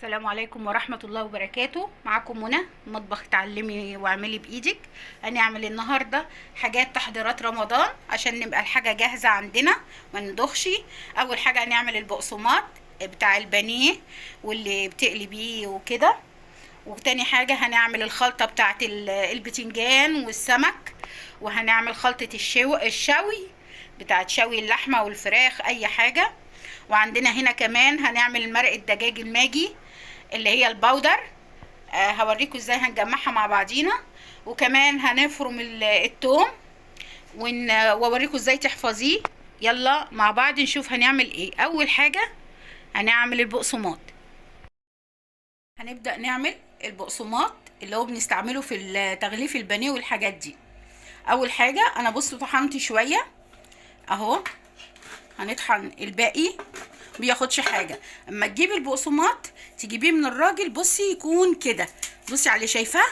السلام عليكم ورحمة الله وبركاته. معاكم منى، مطبخ تعلمي واعملي بإيدك. هنعمل النهاردة حاجات تحضيرات رمضان عشان نبقى الحاجة جاهزة عندنا ما ندخش. أول حاجة هنعمل البقسماط بتاع البانيه واللي بتقلي بيه وكده. وتاني حاجة هنعمل الخلطة بتاعت البتنجان والسمك. وهنعمل خلطة الشوي بتاعت شوي اللحمة والفراخ أي حاجة. وعندنا هنا كمان هنعمل مرق الدجاج الماجي اللي هي البودر. هوريكم ازاي هنجمعها مع بعضينا. وكمان هنفرم التوم واوريكم ازاي تحفظيه. يلا مع بعض نشوف هنعمل ايه. اول حاجة هنعمل البقسماط. هنبدأ نعمل البقسماط اللي هو بنستعمله في تغليف البانيه والحاجات دي. اول حاجة انا بصوا طحنت شوية اهو. هنطحن الباقي بياخدش حاجه. اما تجيبي البقسماط تجيبيه من الراجل، بصي يكون كده، بصي عليه شايفاه.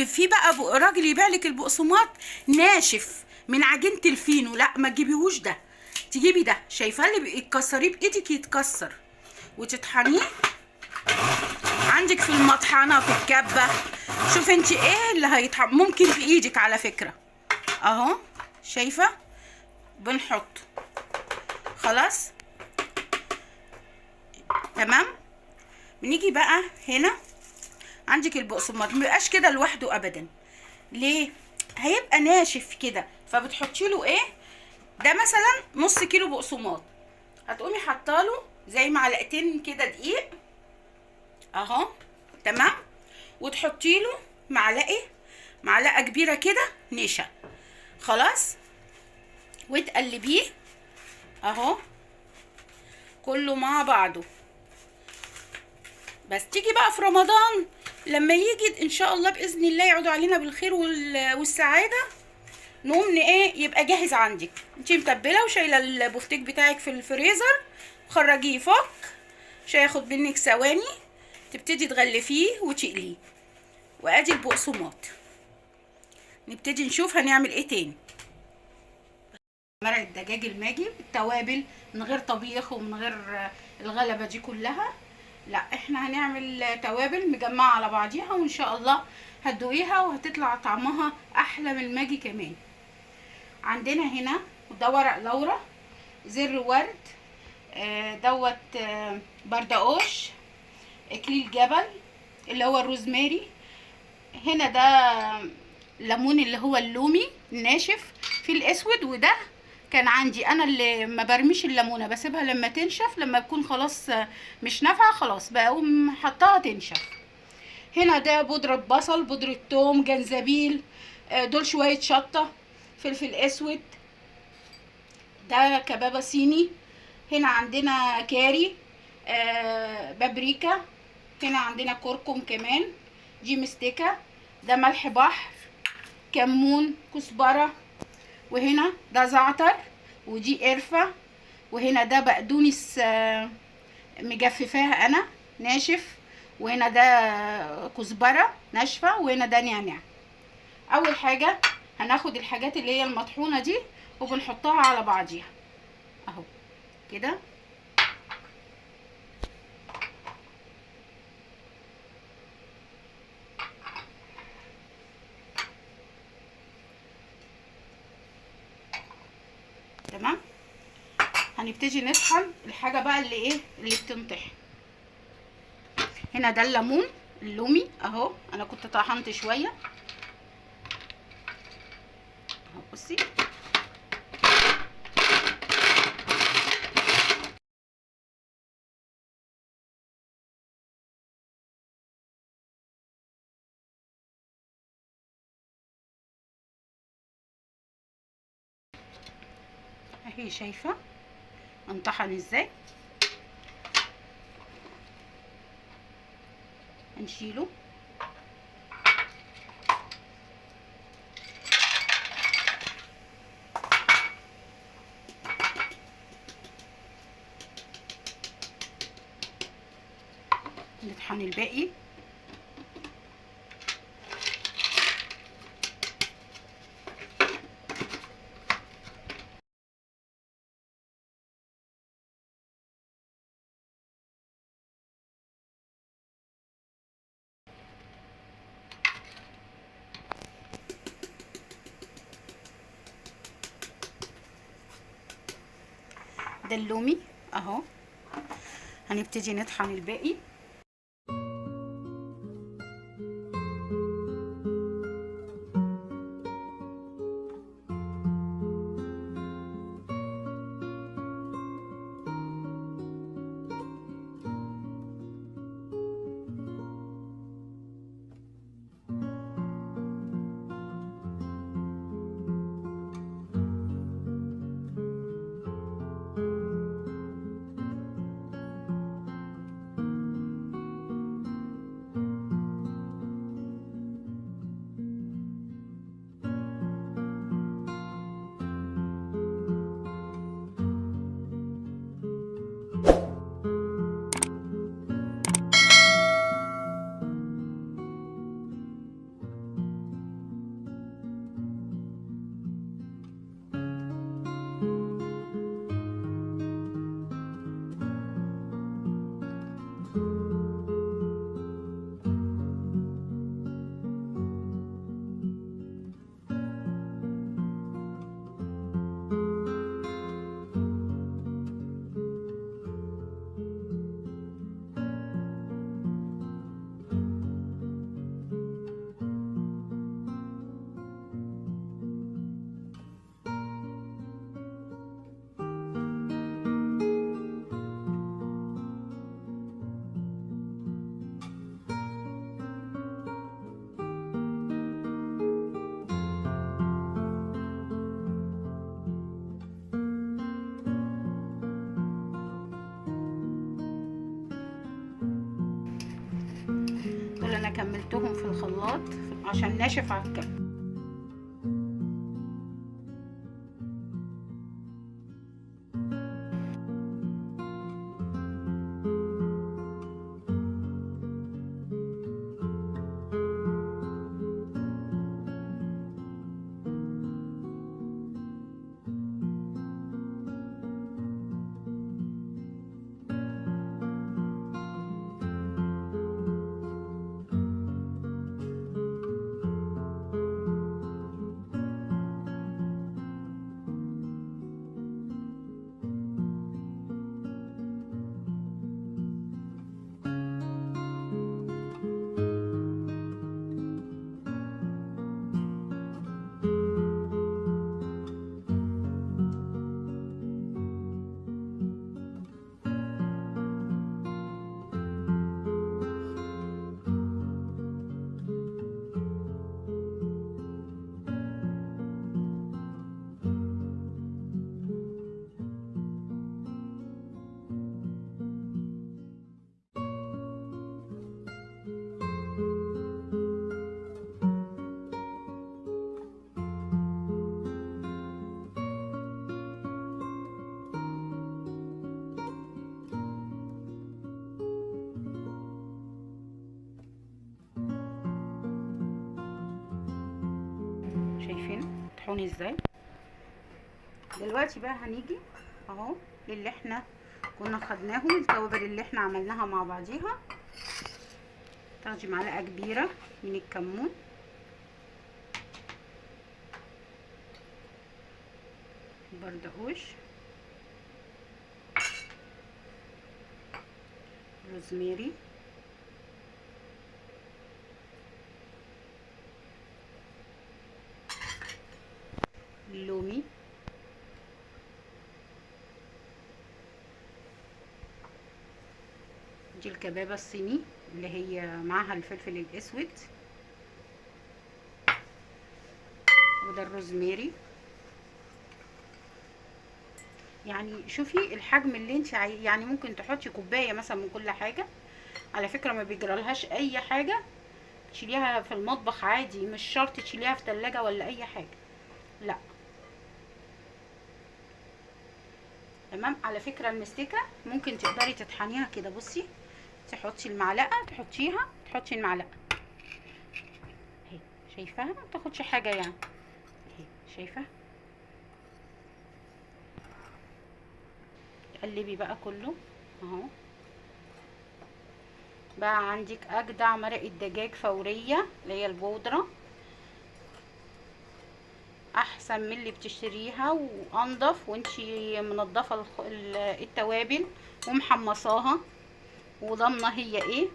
في بقى راجل يبيع لك البقسماط ناشف من عجينه الفينو، لا ما تجيبيهوش ده. تجيبي ده، شايفاه اللي تكسريه بايدك يتكسر وتطحنيه عندك في المطحنه في الكبه. شوف انت ايه اللي هيطحن، ممكن بايدك على فكره اهو. شايفه بنحط خلاص تمام. بنيجي بقى هنا عندك البقسماط مبقاش كده لوحده ابدا. ليه؟ هيبقى ناشف كده، فبتحطي له ايه؟ ده مثلا نص كيلو بقسماط، هتقومي حطاله زي معلقتين كده دقيق اهو تمام. وتحطي له معلقه كبيره كده نشا خلاص. وتقلبيه اهو كله مع بعضه. بس تيجي بقى في رمضان لما يجي ان شاء الله باذن الله يعودوا علينا بالخير والسعاده، نقوم ايه يبقى جاهز عندك. انتي متبله وشايله البفتيك بتاعك في الفريزر، خرجيه فك، مش هياخد منك ثواني. تبتدي تغلفيه وتقليه. وادي البقسماط. نبتدي نشوف هنعمل ايه تاني. مرق الدجاج الماجي بالتوابل من غير طبيخ ومن غير الغلبه دي كلها. لا احنا هنعمل توابل مجمعه على بعضيها، وان شاء الله هتدوقيها وهتطلع طعمها احلى من الماجي كمان. عندنا هنا ده ورق لورا، زر ورد، دوت بردقوش، اكليل جبل اللي هو الروزماري. هنا ده ليمون اللي هو اللومي الناشف في الاسود. وده كان عندي انا اللي ما برميش الليمونه، بسيبها لما تنشف، لما تكون خلاص مش نافعه خلاص بقوم حطها تنشف. هنا ده بودره بصل، بودره توم، جنزبيل، دول شويه شطه، فلفل اسود، ده كبابه صيني. هنا عندنا كاري، بابريكا. هنا عندنا كركم كمان، دي مستكه، ده ملح بحر، كمون، كزبره. وهنا ده زعتر، ودي قرفه. وهنا ده بقدونس مجففاها انا ناشف. وهنا ده كزبره ناشفه. وهنا ده نعناع. اول حاجه هناخد الحاجات اللي هي المطحونه دي وبنحطها على بعضيها اهو كده. تمام. هنبتدي نطحن الحاجه بقى اللي ايه اللي بتنطحن. هنا ده الليمون اللومي اهو، انا كنت طحنت شويه اهو بصي. اهي شايفه انطحن ازاي. هنشيله نطحن الباقي. بعد اللومي اهو هنبتدي نطحن الباقي. دول انا كملتهم في الخلاط عشان ناشف على الكم. شايفين طحون ازاي؟ دلوقتي بقى هنيجي اهو اللي احنا كنا خدناهم، التوابل اللي احنا عملناها مع بعضيها. تاخدي معلقه كبيره من الكمون، بردقوش، روزماري، اللومي، دي الكبابة الصيني اللي هي معاها الفلفل الاسود، وده الروزماري. يعني شوفي الحجم اللي انت يعني ممكن تحطي كوبايه مثلا من كل حاجه، على فكره ما بيجرالهاش اي حاجه، تشيليها في المطبخ عادي، مش شرط تشيليها في تلاجة ولا اي حاجه، لا. تمام. على فكره المستكه ممكن تقدري تطحنيها كده، بصي تحطي المعلقه، تحطي المعلقه اهي، شايفاها؟ ما تاخدش حاجه يعني اهي، شايفه؟ تقلبي بقى كله اهو. بقى عندك اجدع مرقه دجاج فوريه اللي هي البودره، احسن احسن من اللي بتشتريها وانضف، وانتي منضفه التوابل ومحمصاها وضامنه هي ايه.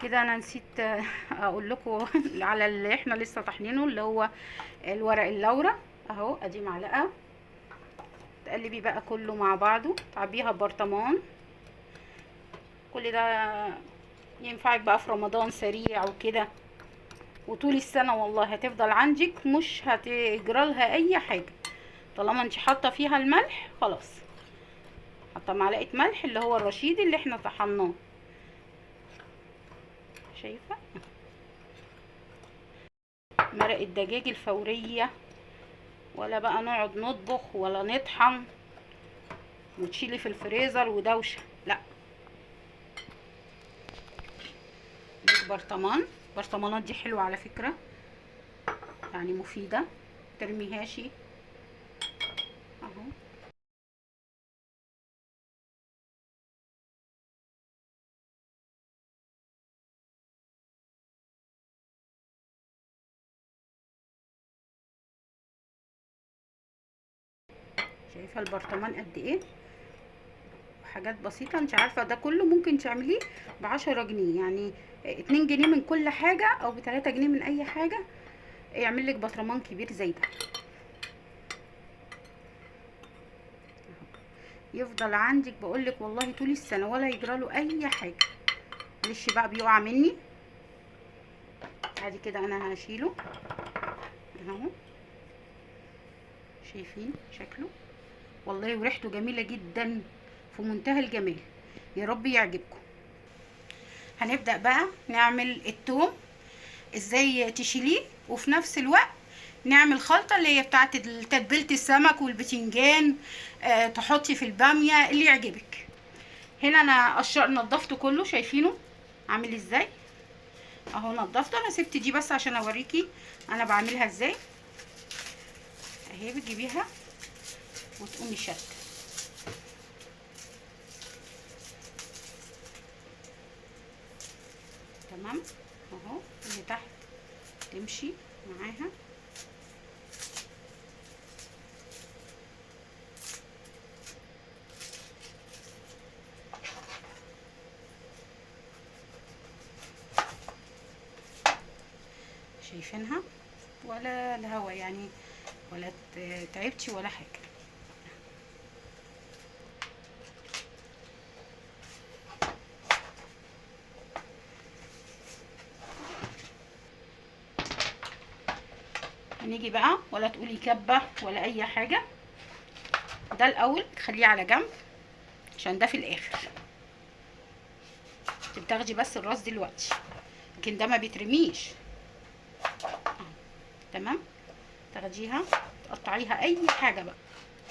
كده انا نسيت اقول لكم على اللي احنا لسه طحنينه، اللي هو الورق اللورة اهو. ادي معلقه، تقلبي بقى كله مع بعضه، تعبيها ببرطمان. كل ده ينفعك بقى في رمضان سريع وكده، وطول السنه والله هتفضل عندك، مش هتجرى لها اي حاجه طالما انت حاطه فيها الملح. خلاص، حاطه معلقه ملح اللي هو الرشيد اللي احنا طحناه، شايفه؟ مرق الدجاج الفوريه، ولا بقى نقعد نطبخ ولا نطحن وتشيلي في الفريزر ودوشه، لا. دي برطمان، برطمانات دي حلوه على فكره، يعني مفيده، ترميهاشي اهو. شايفه البرطمان قد ايه؟ حاجات بسيطه، انت عارفه ده كله ممكن تعمليه ب10 جنيه، يعني 2 جنيه من كل حاجه او ب3 جنيه من اي حاجه يعمل لك برطمان كبير زي ده. يفضل عندك بقولك والله طول السنه ولا يجراله اي حاجه. معلش بقى بيقع مني، ادي كده انا هشيله اهو. شايفين شكله؟ والله وريحته جميله جدا، في منتهى الجمال. يا رب يعجبكم. هنبدأ بقى نعمل التوم ازاي تشيليه، وفي نفس الوقت نعمل خلطة اللي هي بتاعت تتبيلة السمك والبتنجان. تحطي في البامية اللي يعجبك. هنا انا نضفته كله، شايفينه عامل ازاي اهو. نضفته، انا سبت دي بس عشان اوريكي انا بعملها ازاي. اهي بتجيبيها وتقومي شاده، تمام اهو. اللي تحت تمشي معاها. شايفينها؟ ولا الهوا يعني، ولا تعبتي ولا حاجه. هنيجي بقى، ولا تقولي كبه ولا اي حاجه. ده الاول تخليه على جنب عشان ده في الاخر. بتاخدي بس الراس دلوقتي، لكن ده ما بيترميش. تمام، تاخديها تقطعيها اي حاجه بقى.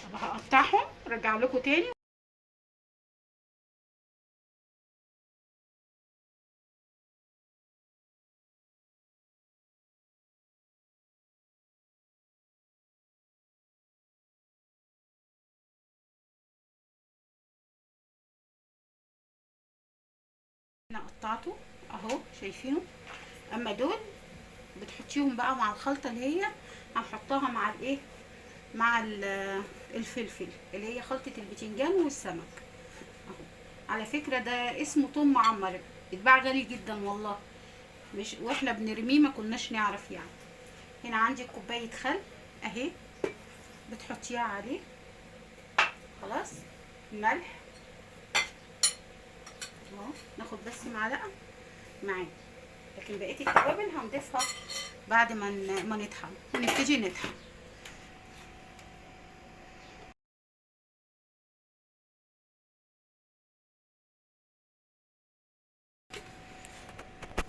طب هقطعهم ارجع لكم تاني. انا قطعته اهو، شايفينه؟ اما دول بتحطيهم بقى مع الخلطه اللي هي هنحطها مع الايه، مع الفلفل اللي هي خلطه البتنجان والسمك اهو. على فكره ده اسمه توم معمر، اتباع غالي جدا والله، مش واحنا بنرميه ما كناش نعرف يعني. هنا عندي كوبايه خل اهي، بتحطيها عليه. خلاص، ملح اهو، ناخد بس معلقه معاه، لكن بقيه التوابل هنضيفها بعد ما نطحن ونبتدي نطحن.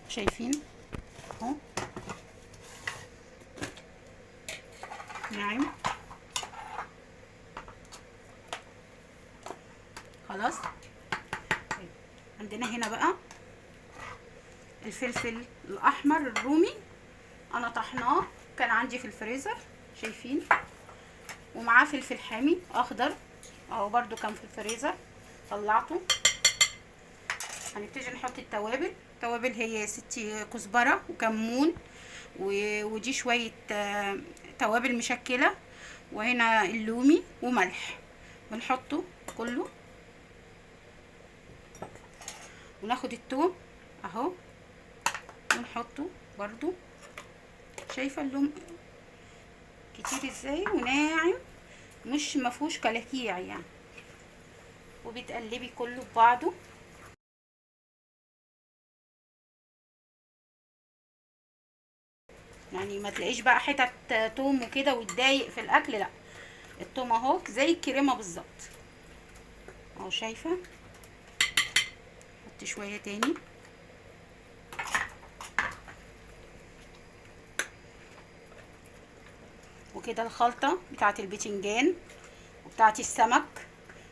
شايفين اهو ناعم. خلاص، عندنا هنا بقى الفلفل الاحمر الرومي، انا طحناه كان عندي في الفريزر، شايفين؟ ومعاه فلفل حامي اخضر اهو برضو كان في الفريزر، طلعته. هنبتدي نحط التوابل. التوابل هي يا ستي كزبره وكمون ودي شوية توابل مشكلة، وهنا اللومي وملح. بنحطه كله، وناخد التوم اهو ونحطه برضو. شايفة اللوم كتير ازاي وناعم، مش مفهوش كلاكيع يعني. وبتقلبي كله ببعضه. يعني ما تلاقيش بقى حتت توم وكده وتضايق في الاكل، لا، التوم اهو زي الكريمه بالظبط اهو. شايفه؟ حط شويه تاني. وكده الخلطه بتاعه البتنجان وبتاعه السمك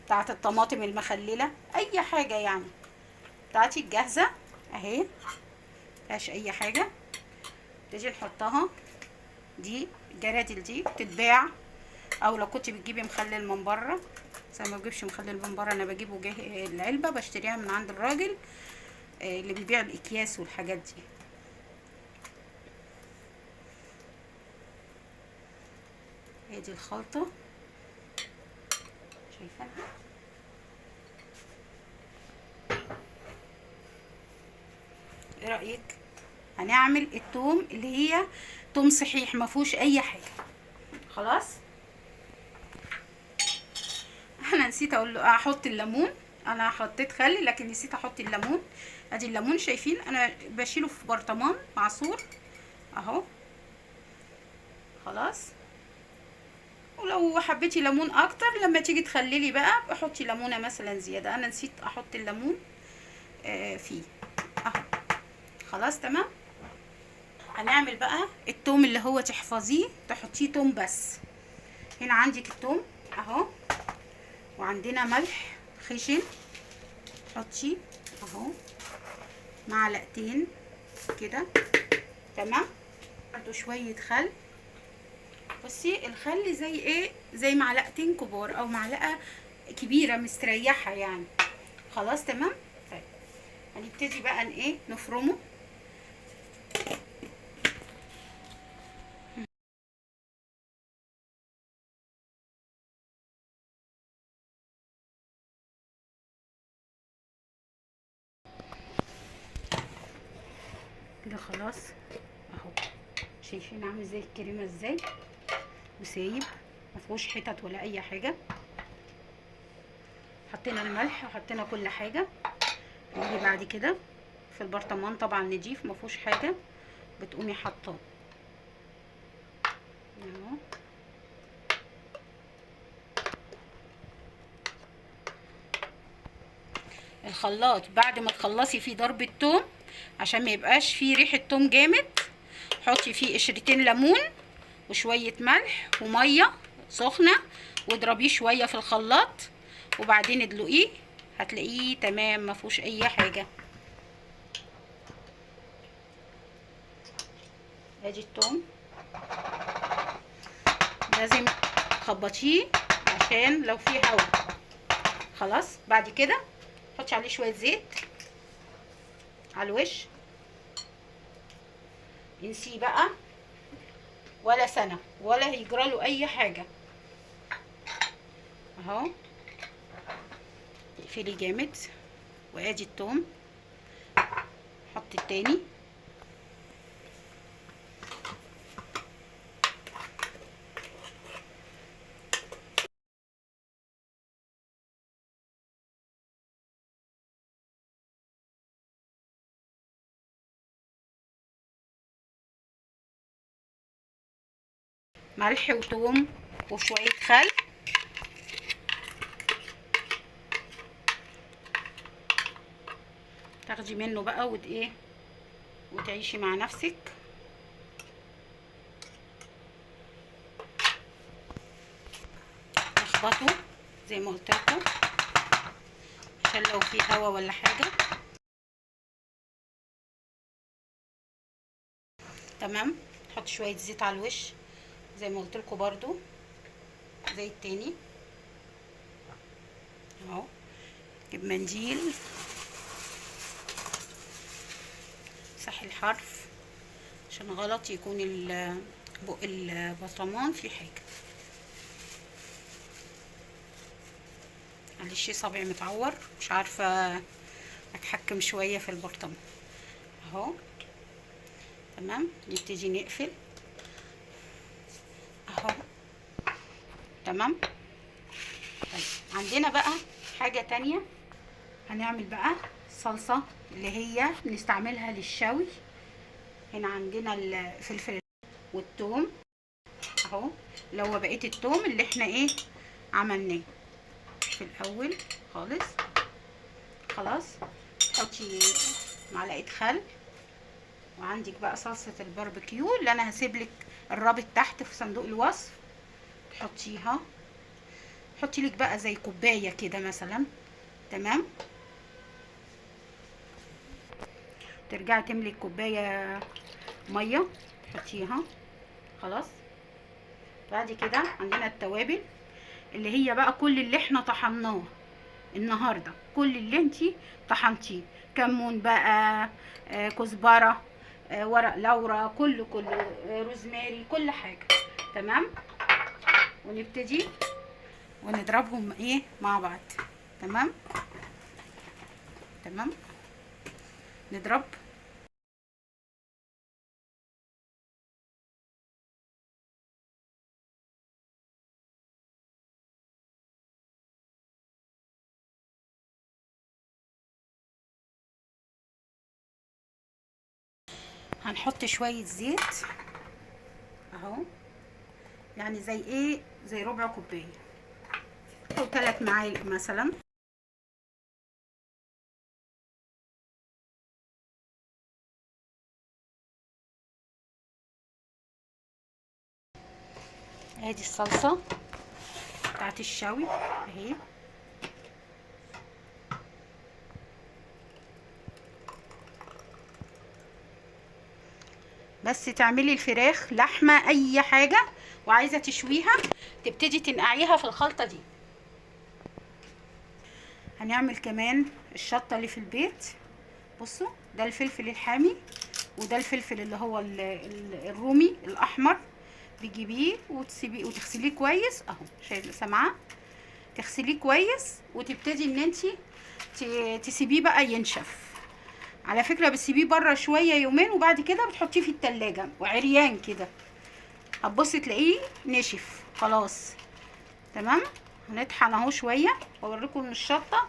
بتاعه الطماطم المخلله، اي حاجه يعني بتاعتي الجاهزه اهي، مفيهاش اي حاجه. تيجي نحطها. دي الجرادل دي بتتباع، او لو كنت بتجيبي مخلل من بره. بس انا ما بجيبش مخلل من بره، انا بجيبه العلبه بشتريها من عند الراجل اللي بيبيع الاكياس والحاجات دي. هي دي الخلطه، شايفاها؟ ايه رايك؟ هنعمل التوم اللي هي توم صحيح ما فيهوش اي حاجه. خلاص. انا نسيت اقول له احط الليمون. انا حطيت خل لكن نسيت احط الليمون. ادي الليمون، شايفين؟ انا بشيله في برطمان معصور اهو. خلاص. ولو حبيتي ليمون اكتر لما تيجي تخللي بقى بحطي ليمونه مثلا زياده. انا نسيت احط الليمون فيه اهو. خلاص تمام. هنعمل بقى التوم اللي هو تحفظيه تحطيه توم بس. هنا عندك التوم اهو، وعندنا ملح خشن حطي اهو، معلقتين كده تمام. برضو شويه خل. بصي الخل زي ايه؟ زي معلقتين كبار او معلقه كبيره مستريحه يعني. خلاص تمام. طيب هنبتدي بقى ايه نفرمه. كده خلاص اهو. شايفين عامل زي الكريمه ازاي؟ وسايب مفيهوش حتت ولا اي حاجه. حطينا الملح وحطينا كل حاجه. نيجي بعد كده في البرطمان طبعا نضيف مفيهوش حاجه، بتقومي حاطاه اهو. الخلاط بعد ما تخلصي فيه ضرب التوم عشان ما يبقاش فيه ريحه توم جامد، حطي فيه قشرتين ليمون وشويه ملح وميه سخنه، واضربيه شويه في الخلاط وبعدين ادلقيه، هتلاقيه تمام ما فيهوش اي حاجه. ادي التوم لازم تخبطيه عشان لو فيه هواء. خلاص. بعد كده حطي عليه شويه زيت على الوش. انسيه بقى ولا سنه ولا هيجراله اي حاجه اهو. اقفلي جامد. وادي التوم. حطي التاني. ملح وتوم وشويه خل. تاخدي منه بقى ايه وتعيشي مع نفسك. اخبطه زي ما قلت لكم عشان لو في هوا ولا حاجه. تمام. نحط شويه زيت على الوش زي ما قلت لكم برضو زي التاني اهو. جيب منديل صح الحرف عشان غلط يكون بق البطرمان في حاجة. معلش صابعي متعور، مش عارفة اتحكم شوية في البرطمان اهو. تمام، نبتدي نقفل اهو. تمام. طيب عندنا بقى حاجة تانية، هنعمل بقى صلصة اللي هي بنستعملها للشوي. هنا عندنا الفلفل والثوم اهو، اللي هو بقية الثوم اللي احنا ايه عملناه في الاول خالص. خلاص، تحطي معلقة خل، وعندك بقى صلصة الباربيكيو اللي انا هسيبلك الرابط تحت في صندوق الوصف، تحطيها. حطي لك بقى زي كوباية كده مثلا. تمام، ترجعي تملي كوباية مية تحطيها. خلاص، بعد كده عندنا التوابل اللي هي بقى كل اللي احنا طحناه النهارده، كل اللي انتي طحنتيه، كمون بقى، كزبره، ورق لورا، كله روزماري، كل حاجه. تمام، ونبتدي ونضربهم ايه مع بعض. تمام تمام، نضرب. هنحط شويه زيت اهو، يعني زي ايه، زي ربع كوبايه او 3 معالق مثلا. ادي الصلصه بتاعت الشوي اهي. بس تعملي الفراخ لحمه اي حاجه وعايزه تشويها، تبتدي تنقعيها في الخلطه دي. هنعمل كمان الشطه اللي في البيت. بصوا، ده الفلفل الحامي، وده الفلفل اللي هو الرومي الاحمر. بتجيبيه وتسيبيه وتغسليه كويس اهو، شايفه سامعه، تغسليه كويس وتبتدي ان انتي تسيبيه بقى ينشف. على فكره بتسيبيه بره شويه يومين، وبعد كده بتحطيه في التلاجة وعريان كده، هتبصي تلاقيه نشف خلاص. تمام، هنطحن اهو شويه واوريكم ان الشطه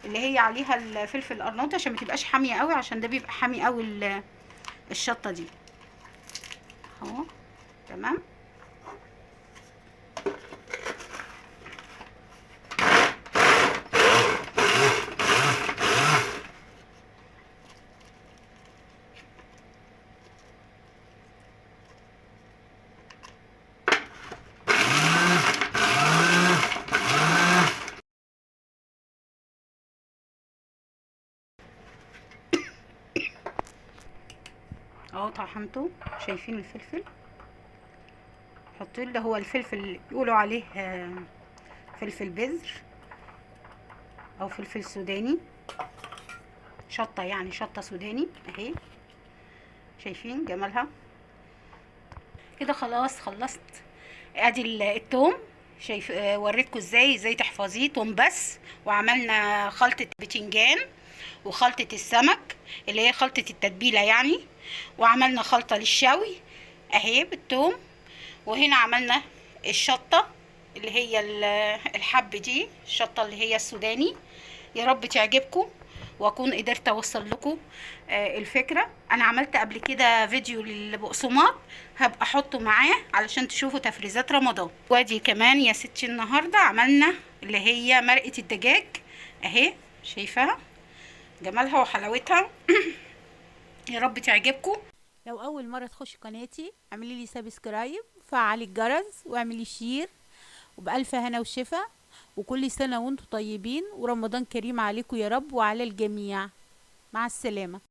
اللي هي عليها الفلفل القرناطي عشان ما تبقاش حاميه قوي، عشان ده بيبقى حامي قوي الشطه دي اهو. تمام، اهو طحنته. شايفين الفلفل، حطوا اللي هو الفلفل اللي بيقولوا عليه فلفل بذر او فلفل سوداني، شطه يعني شطه سوداني اهي. شايفين جمالها كده. خلاص خلصت. ادي التوم، شايف وريتكم ازاي تحفظيه توم بس. وعملنا خلطه بتنجان وخلطه السمك اللي هي خلطه التتبيله يعني، وعملنا خلطه للشوي اهي بالثوم. وهنا عملنا الشطه اللي هي الحب دي، الشطه اللي هي السوداني. يا رب تعجبكم واكون قدرت اوصل لكم الفكره. انا عملت قبل كده فيديو للبقسماط، هبقى احطه معاه علشان تشوفوا تفريزات رمضان. وادي كمان يا ستي النهارده عملنا اللي هي مرقه الدجاج اهي، شايفاها جمالها وحلاوتها. يا رب تعجبكم. لو اول مره تخشي قناتي اعملي لي سبسكرايب، فعلي الجرس واعملي شير، وبألف هنا وشفا، وكل سنه وانتم طيبين ورمضان كريم عليكم يا رب وعلى الجميع. مع السلامه.